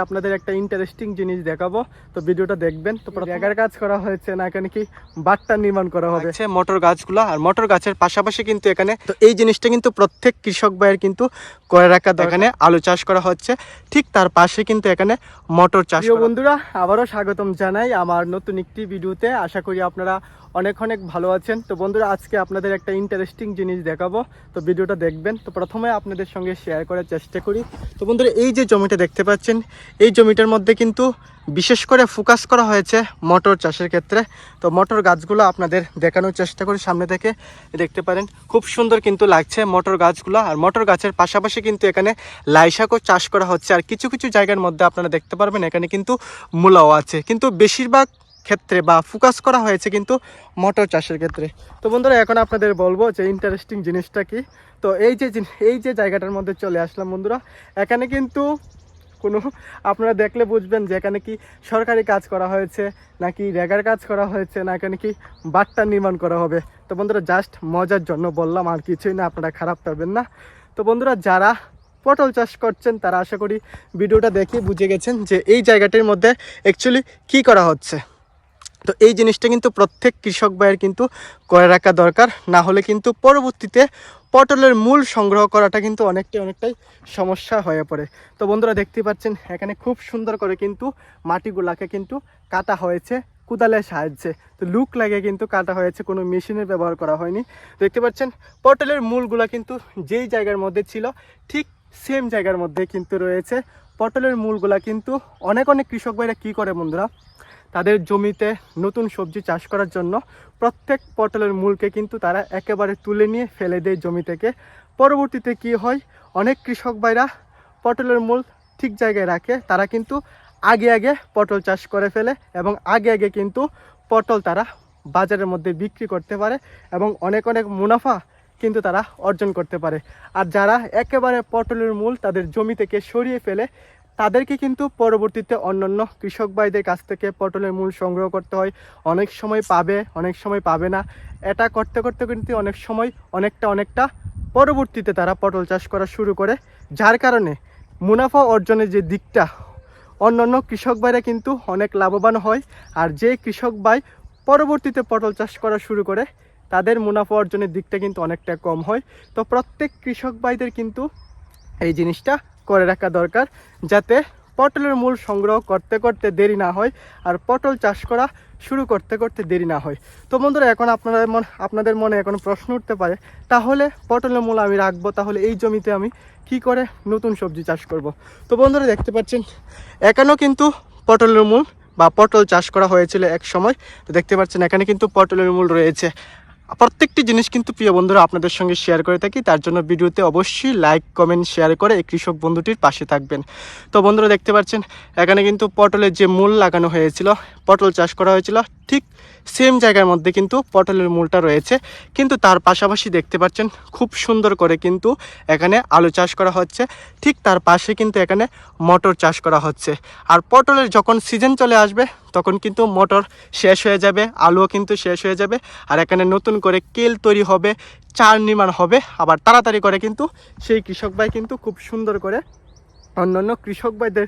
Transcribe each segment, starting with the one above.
আপনাদের একটা ইন্টারেস্টিং জিনিস দেখাবো, তো ভিডিওটা দেখবেন। তো জায়গার কাজ করা হয়েছে না, এখানে কি বাট্টা নির্মাণ করা হবে মোটর গাছগুলো, আর মোটর গাছের পাশাপাশি কিন্তু এখানে তো এই জিনিসটা কিন্তু প্রত্যেক কৃষক ভাইয়ের কিন্তু করে রাখা। এখানে আলু চাষ করা হচ্ছে, ঠিক তার পাশে কিন্তু এখানে মোটর চাষ। বন্ধুরা, আবারও স্বাগতম জানাই আমার নতুন একটি ভিডিওতে। আশা করি আপনারা অনেক ভালো আছেন। তো বন্ধুরা, আজকে আপনাদের একটা ইন্টারেস্টিং জিনিস দেখাবো, তো ভিডিওটা দেখবেন। তো প্রথমে আপনাদের সঙ্গে শেয়ার করার চেষ্টা করি। তো বন্ধুরা, এই যে জমিটা দেখতে পাচ্ছেন, এই জমিটার মধ্যে কিন্তু বিশেষ করে ফোকাস করা হয়েছে মটর চাষের ক্ষেত্রে। তো মটর গাছগুলো আপনাদের দেখানোর চেষ্টা করি। সামনে থেকে দেখতে পারেন খুব সুন্দর কিন্তু লাগছে মটর গাছগুলো, আর মটর গাছের পাশাপাশি কিন্তু এখানে লাই শাকও চাষ করা হচ্ছে। আর কিছু কিছু জায়গার মধ্যে আপনারা দেখতে পারবেন এখানে কিন্তু মূলাও আছে, কিন্তু বেশিরভাগ ক্ষেত্রে বা ফোকাস করা হয়েছে কিন্তু মটর চাষের ক্ষেত্রে। তো বন্ধুরা, এখন আপনাদের বলবো যে ইন্টারেস্টিং জিনিসটা কি। তো এই যে জায়গাটার মধ্যে চলে আসলাম বন্ধুরা, এখানে কিন্তু কোনো আপনারা দেখলে বুঝবেন যে এখানে কি সরকারি কাজ করা হয়েছে নাকি রেগার কাজ করা হয়েছে, না এখানে কি বাট্টা নির্মাণ করা হবে। তো বন্ধুরা, জাস্ট মজার জন্য বললাম, আর কিছুই না, আপনারা খারাপ পাবেন না। তো বন্ধুরা, যারা পটল চাষ করছেন তারা আশা করি ভিডিওটা দেখে বুঝে গেছেন যে এই জায়গাটির মধ্যে অ্যাকচুয়ালি কি করা হচ্ছে। তো এই জিনিসটা কিন্তু প্রত্যেক কৃষক ভাইয়ের কিন্তু করে রাখা দরকার, না হলে কিন্তু পরবর্তীতে পটলের মূল সংগ্রহ করাটা কিন্তু অনেকটাই সমস্যা হয়ে পড়ে। তো বন্ধুরা, দেখতে পাচ্ছেন এখানে খুব সুন্দর করে কিন্তু মাটিগুলাকে কিন্তু কাটা হয়েছে কোদালের সাহায্যে। তো লুক লাগে কিন্তু কাটা হয়েছে, কোনো মেশিনের ব্যবহার করা হয়নি। দেখতে পাচ্ছেন পটলের মূলগুলা কিন্তু যেই জায়গার মধ্যে ছিল ঠিক সেম জায়গার মধ্যে কিন্তু রয়েছে পটলের মূলগুলা। কিন্তু অনেক কৃষক ভাইরা কী করে বন্ধুরা, তাদের জমিতে নতুন সবজি চাষ করার জন্য প্রত্যেক পটলের মূলকে কিন্তু তারা একেবারে তুলে নিয়ে ফেলে দেয় জমি থেকে। পরবর্তীতে কি হয়, অনেক কৃষক ভাইরা পটলের মূল ঠিক জায়গায় রাখে, তারা কিন্তু আগে পটল চাষ করে ফেলে এবং আগে কিন্তু পটল তারা বাজারের মধ্যে বিক্রি করতে পারে এবং অনেক মুনাফা কিন্তু তারা অর্জন করতে পারে। আর যারা একেবারে পটলের মূল তাদের জমি থেকে সরিয়ে ফেলে, তাদেরকে কিন্তু পরবর্তীতে অন্যান্য কৃষক ভাইদের কাছ থেকে পটলের মূল সংগ্রহ করতে হয়। অনেক সময় পাবে, অনেক সময় পাবে না। এটা করতে কিন্তু অনেক সময় অনেকটা পরবর্তীতে তারা পটল চাষ করা শুরু করে, যার কারণে মুনাফা অর্জনের যে দিকটা অন্যান্য কৃষক ভাইরা কিন্তু অনেক লাভবান হয়। আর যে কৃষক ভাই পরবর্তীতে পটল চাষ করা শুরু করে, তাদের মুনাফা অর্জনের দিকটা কিন্তু অনেকটা কম হয়। তো প্রত্যেক কৃষক ভাইদের কিন্তু এই জিনিসটা করে রাখা দরকার, যাতে পটলের মূল সংগ্রহ করতে দেরি না হয় আর পটল চাষ করা শুরু করতে দেরি না হয়। তো বন্ধুরা, এখন আপনাদের মনে এখন প্রশ্ন উঠতে পারে, তাহলে পটলের মূল আমি রাখবো, তাহলে এই জমিতে আমি কি করে নতুন সবজি চাষ করব। তো বন্ধুরা, দেখতে পাচ্ছেন এখানেও কিন্তু পটলের মূল বা পটল চাষ করা হয়েছিল এক সময়। তো দেখতে পাচ্ছেন এখানে কিন্তু পটলের মূল রয়েছে। প্রত্যেকটি জিনিস কিন্তু প্রিয় বন্ধুরা আপনাদের সঙ্গে শেয়ার করে থাকি, তার জন্য ভিডিওতে অবশ্যই লাইক কমেন্ট শেয়ার করে এই কৃষক বন্ধুটির পাশে থাকবেন। তো বন্ধুরা, দেখতে পাচ্ছেন এখানে কিন্তু পটলের যে মূল লাগানো হয়েছিল, পটল চাষ করা হয়েছিল, ঠিক সেম জায়গার মধ্যে কিন্তু পটলের মূলটা রয়েছে। কিন্তু তার পাশাপাশি দেখতে পাচ্ছেন খুব সুন্দর করে কিন্তু এখানে আলু চাষ করা হচ্ছে, ঠিক তার পাশে কিন্তু এখানে মটর চাষ করা হচ্ছে। আর পটলের যখন সিজন চলে আসবে তখন কিন্তু মটর শেষ হয়ে যাবে, আলুও কিন্তু শেষ হয়ে যাবে, আর এখানে নতুন করে কেল তৈরি হবে, চার নির্মাণ হবে। আবার তাড়াতাড়ি করে কিন্তু সেই কৃষক ভাই কিন্তু খুব সুন্দর করে অন্যান্য কৃষক ভাইদের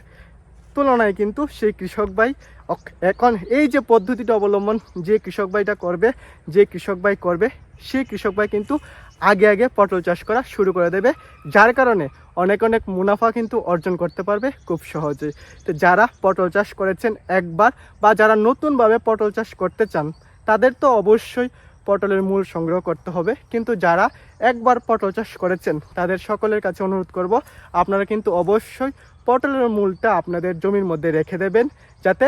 তুলনায় কিন্তু সেই কৃষক ভাই এখন এই যে পদ্ধতিটা অবলম্বন যে কৃষক ভাইটা করবে, সেই কৃষক ভাই কিন্তু আগে পটল চাষ করা শুরু করে দেবে, যার কারণে অনেক মুনাফা কিন্তু অর্জন করতে পারবে খুব সহজে। তো যারা পটল চাষ করেছেন একবার বা যারা নতুনভাবে পটল চাষ করতে চান, তাদের তো অবশ্যই পটলের মূল সংগ্রহ করতে হবে। কিন্তু যারা একবার পটল চাষ করেছেন, তাদের সকলের কাছে অনুরোধ করব, আপনারা কিন্তু অবশ্যই পটলের মূলটা আপনাদের জমির মধ্যে রেখে দেবেন, যাতে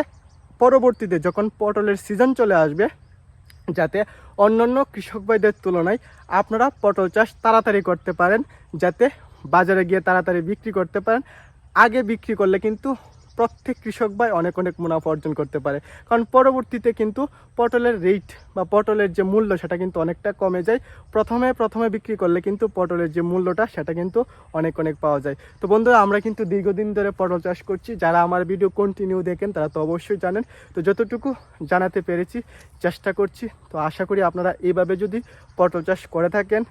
পরবর্তীতে যখন পটলের সিজন চলে আসবে, যাতে অন্যান্য কৃষক ভাইদের তুলনায় আপনারা পটল চাষ তাড়াতাড়ি করতে পারেন, যাতে বাজারে গিয়ে তাড়াতাড়ি বিক্রি করতে পারেন। আগে বিক্রি করলে কিন্তু প্রত্যেক কৃষক ভাই অনেক মুনাফা অর্জন করতে পারে, কারণ পরবর্তীতে কিন্তু পটলের রেট বা পটলের যে মূল্য সেটা কিন্তু অনেকটা কমে যায়। প্রথমে বিক্রি করলে কিন্তু পটলের যে মূল্যটা সেটা কিন্তু অনেক পাওয়া যায়। তো বন্ধুরা, আমরা কিন্তু দীর্ঘদিন ধরে পটল চাষ করছি, যারা আমার ভিডিও কন্টিনিউ দেখেন তারা তো অবশ্যই জানেন। তো যতটুকু জানাতে পেরেছি চেষ্টা করছি। তো আশা করি আপনারা এইভাবে যদি পটল চাষ করে থাকেন,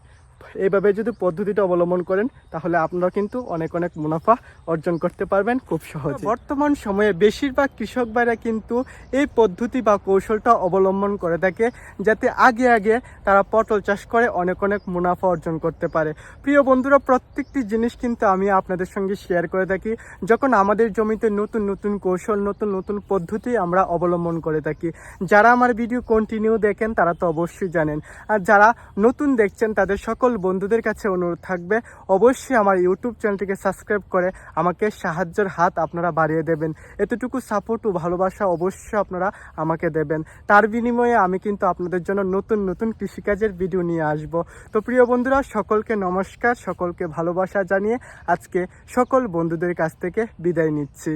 এইভাবে যদি পদ্ধতিটা অবলম্বন করেন তাহলে আপনারা কিন্তু অনেক অনেক মুনাফা অর্জন করতে পারবেন খুব সহজে। বর্তমান সময়ে বেশিরভাগ কৃষক ভাইরা কিন্তু এই পদ্ধতি বা কৌশলটা অবলম্বন করে থাকে, যাতে আগে আগে তারা পটল চাষ করে অনেক অনেক মুনাফা অর্জন করতে পারে। প্রিয় বন্ধুরা, প্রত্যেকটি জিনিস কিন্তু আমি আপনাদের সঙ্গে শেয়ার করে থাকি যখন আমাদের জমিতে নতুন নতুন কৌশল, নতুন নতুন পদ্ধতি আমরা অবলম্বন করে থাকি। যারা আমার ভিডিও কন্টিনিউ দেখেন তারা তো অবশ্যই জানেন, আর যারা নতুন দেখছেন তাদের সকল বন্ধুদের কাছে অনুরোধ থাকবে অবশ্যই আমার ইউটিউব চ্যানেলটিকে সাবস্ক্রাইব করে আমাকে সাহায্যের হাত আপনারা বাড়িয়ে দেবেন। এতটুকু সাপোর্ট ও ভালোবাসা অবশ্যই আপনারা আমাকে দেবেন, তার বিনিময়ে আমি কিন্তু আপনাদের জন্য নতুন নতুন কৃষিকাজের ভিডিও নিয়ে আসব। তো প্রিয় বন্ধুরা, সকলকে নমস্কার, সকলকে ভালোবাসা জানিয়ে আজকে সকল বন্ধুদের কাছ থেকে বিদায় নিচ্ছি।